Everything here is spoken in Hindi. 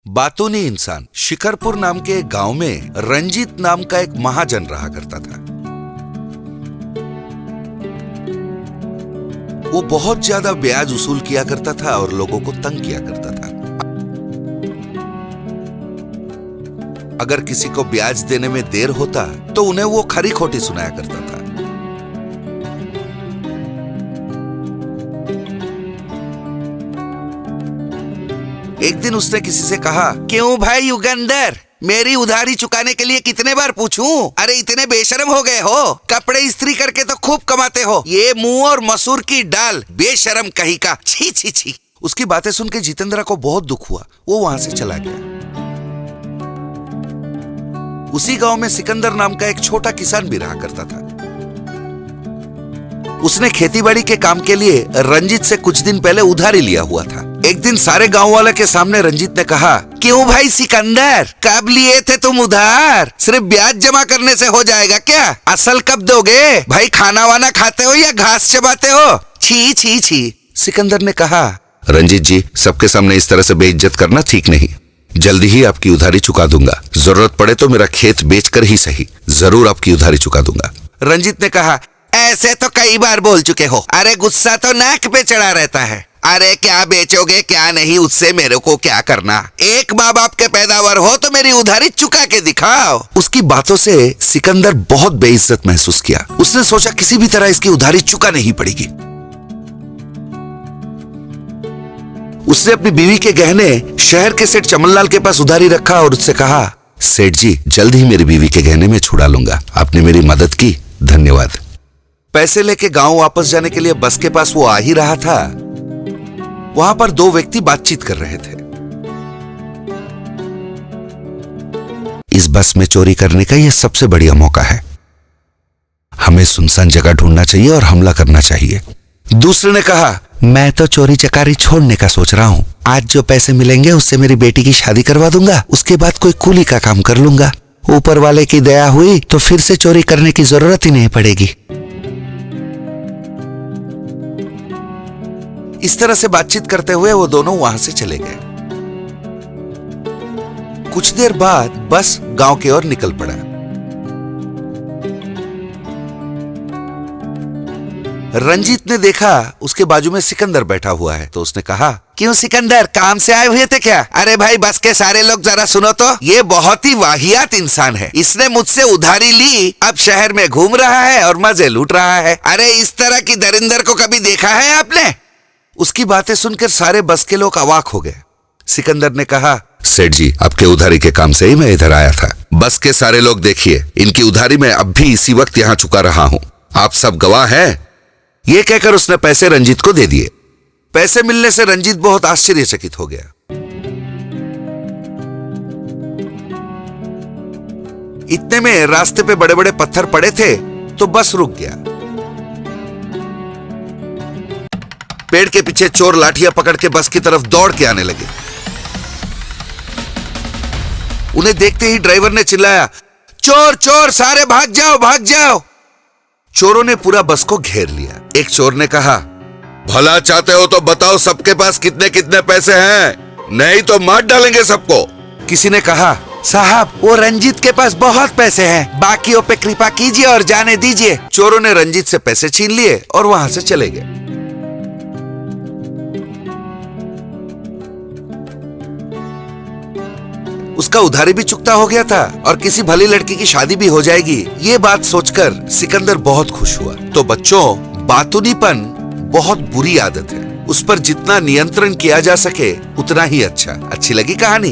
बातूनी इंसान शिकरपुर नाम के एक गांव में रंजीत नाम का एक महाजन रहा करता था। वो बहुत ज्यादा ब्याज वसूल किया करता था और लोगों को तंग किया करता था। अगर किसी को ब्याज देने में देर होता तो उन्हें वो खरी खोटी सुनाया करता था। एक दिन उसने किसी से कहा, क्यों भाई युगंधर, मेरी उधारी चुकाने के लिए कितने बार पूछूं? अरे इतने बेशर्म हो गए हो, कपड़े इस्त्री करके तो खूब कमाते हो, ये मुंह और मसूर की डाल, बेशर्म कहीं का, छी छी छी। उसकी बातें सुन के जितेंद्र को बहुत दुख हुआ। वो वहां से चला गया। उसी गांव में सिकंदर नाम का एक छोटा किसान भी रहा करता था। उसने खेतीबाड़ी के काम के लिए रंजीत से कुछ दिन पहले उधारी लिया हुआ था। एक दिन सारे गांव वाले के सामने रंजीत ने कहा, क्यों भाई सिकंदर, कब लिए थे तुम उधार? सिर्फ ब्याज जमा करने से हो जाएगा क्या? असल कब दोगे? भाई खाना वाना खाते हो या घास चबाते हो? छी छी छी। सिकंदर ने कहा, रंजीत जी, सबके सामने इस तरह से बेइज्जत करना ठीक नहीं। जल्दी ही आपकी उधारी चुका दूंगा। जरूरत पड़े तो मेरा खेत बेचकर ही सही, जरूर आपकी उधारी चुका दूंगा। रंजीत ने कहा, ऐसे तो कई बार बोल चुके हो। अरे गुस्सा तो नाक पे चढ़ा रहता है। अरे क्या बेचोगे क्या नहीं, उससे मेरे को क्या करना? एक माँ बाप के पैदावार हो तो मेरी उधारी चुका के दिखाओ। उसकी बातों से सिकंदर बहुत बेइज्जत महसूस किया। उसने सोचा किसी भी तरह इसकी उधारी चुकानी ही पड़ेगी। उसने अपनी बीवी के गहने शहर के सेठ चमनलाल के पास उधारी रखा और उससे कहा, सेठ जी, जल्द ही मेरी बीवी के गहने में छुड़ा लूंगा। आपने मेरी मदद की, धन्यवाद। पैसे लेके गांव वापस जाने के लिए बस के पास वो आ ही रहा था। वहां पर दो व्यक्ति बातचीत कर रहे थे। इस बस में चोरी करने का यह सबसे बढ़िया मौका है। हमें सुनसान जगह ढूंढना चाहिए और हमला करना चाहिए। दूसरे ने कहा, मैं तो चोरी चकारी छोड़ने का सोच रहा हूँ। आज जो पैसे मिलेंगे उससे मेरी बेटी की शादी करवा दूंगा। उसके बाद कोई कूली का काम कर लूंगा। ऊपर वाले की दया हुई तो फिर से चोरी करने की जरूरत ही नहीं पड़ेगी। इस तरह से बातचीत करते हुए वो दोनों वहां से चले गए। कुछ देर बाद बस गांव की ओर निकल पड़ा। रंजीत ने देखा उसके बाजू में सिकंदर बैठा हुआ है तो उसने कहा, क्यों सिकंदर, काम से आए हुए थे क्या? अरे भाई बस के सारे लोग जरा सुनो तो, ये बहुत ही वाहियात इंसान है। इसने मुझसे उधारी ली, अब शहर में घूम रहा है और मजे लूट रहा है। अरे इस तरह की दरिंदर को कभी देखा है आपने? उसकी बातें सुनकर सारे बस के लोग अवाक हो गए। सिकंदर ने कहा, सेठ जी, आपके उधारी के काम से ही मैं इधर आया था। बस के सारे लोग देखिए, इनकी उधारी मैं अब भी इसी वक्त यहाँ चुका रहा हूँ। आप सब गवाह हैं। ये कहकर उसने पैसे रंजीत को दे दिए। पैसे मिलने से रंजीत बहुत आश्चर्यचकित हो गया। इतने में रास्ते पे बड़े बड़े पत्थर पड़े थे तो बस रुक गया। पेड़ के पीछे चोर लाठियां पकड़ के बस की तरफ दौड़ के आने लगे। उन्हें देखते ही ड्राइवर ने चिल्लाया, चोर चोर, सारे भाग जाओ भाग जाओ। चोरों ने पूरा बस को घेर लिया। एक चोर ने कहा, भला चाहते हो तो बताओ सबके पास कितने कितने पैसे हैं, नहीं तो मार डालेंगे सबको। किसी ने कहा, साहब वो रंजीत के पास बहुत पैसे हैं, बाकियों पे कृपा कीजिए और जाने दीजिए। चोरों ने रंजीत से पैसे छीन लिए और वहां से चले गए। उसका उधारी भी चुकता हो गया था और किसी भली लड़की की शादी भी हो जाएगी। ये बात सोचकर सिकंदर बहुत खुश हुआ। तो बच्चों, बातूनीपन बहुत बुरी आदत है। उस पर जितना नियंत्रण किया जा सके उतना ही अच्छा। अच्छी लगी कहानी?